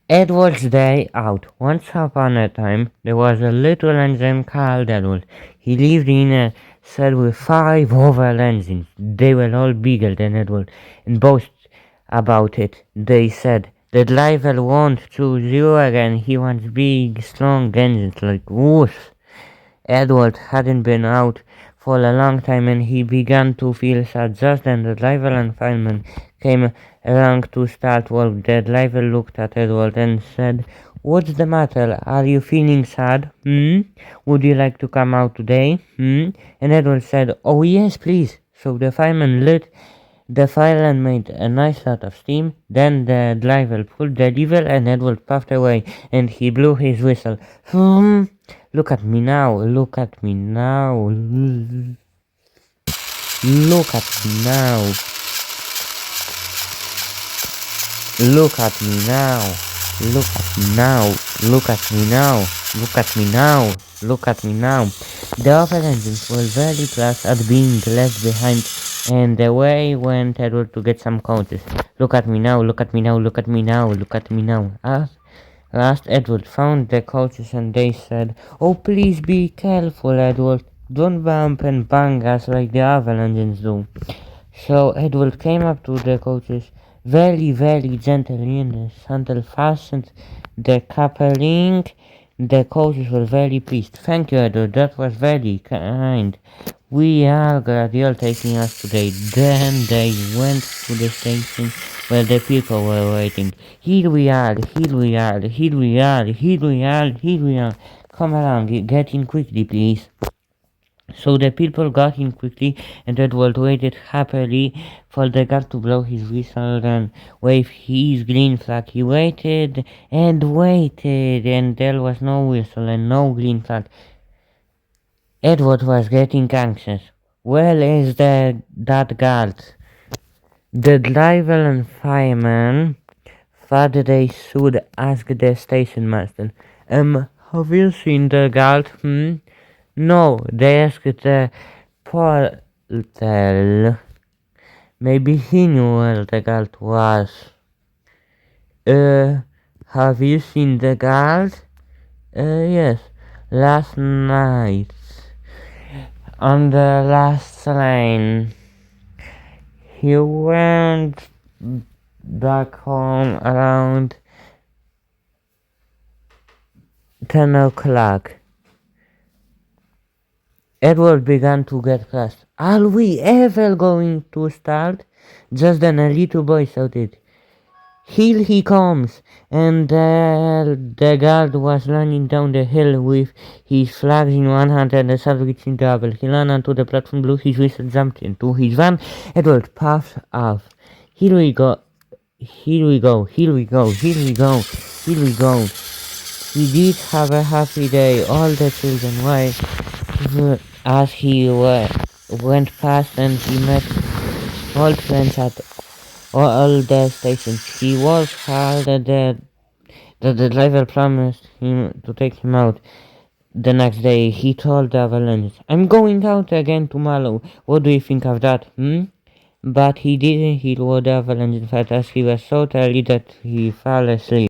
Edward's Day Out. Once upon a time, there was a little engine called Edward. He lived in a cell with 5 other engines. They were all bigger than Edward and boasted about it. They said, "The driver won't choose you again. He wants big, strong engines like whoosh." Edward hadn't been out for a long time and he began to feel sad. Just then the driver and fireman came around to start work. The driver looked at Edward and said, "What's the matter? Are you feeling sad? Would you like to come out today? And Edward said, "Oh yes, please." So the fireman lit the fire and made a nice lot of steam. Then the driver pulled the lever and Edward puffed away and he blew his whistle. Look at me now, look at me now, look at me now, look at me now, look at me now, look at me now, look at me now, look at me now. The other engines were very pleased at being left behind, and away went Edward to get some coaches. Look at me now, look at me now, look at me now, look at me now. Last Edward found the coaches and they said, "Oh, please be careful, Edward. Don't bump and bang us like the other engines do." So Edward came up to the coaches very, very gently and the sandal fastened the coupling. The coaches were very pleased. "Thank you, Edward. That was very kind. We are glad you're taking us today." Then they went to the station where the people were waiting. "Here we are, here we are, here we are, here we are, here we are. Come along, get in quickly, please." So the people got in quickly, and Edward waited happily for the guard to blow his whistle and wave his green flag. He waited and waited, and there was no whistle and no green flag. Edward was getting anxious. "Where is that guard?" The driver and fireman thought they should ask the station master. Have you seen the guard? No, they asked the porter. Maybe he knew where the guard was. Have you seen the guard? Yes, last night. On the last train. He went back home around 10 o'clock. Edward began to get cross. "Are we ever going to start?" Just then a little boy shouted, "Here he comes!" And the guard was running down the hill with his flags in one hand and a sandwich in the other. He ran onto the platform, blew his whistle, jumped into his van. Edward puffed off. "Here we go, here we go, here we go, here we go, here we go." He did have a happy day. All the children were as he went past, and he met old friends at all the stations. He worked hard that the driver promised him to take him out the next day. He told the avalanche, "I'm going out again tomorrow. What do you think of that?" But he didn't hear what the avalanche said, as he was so tired that he fell asleep.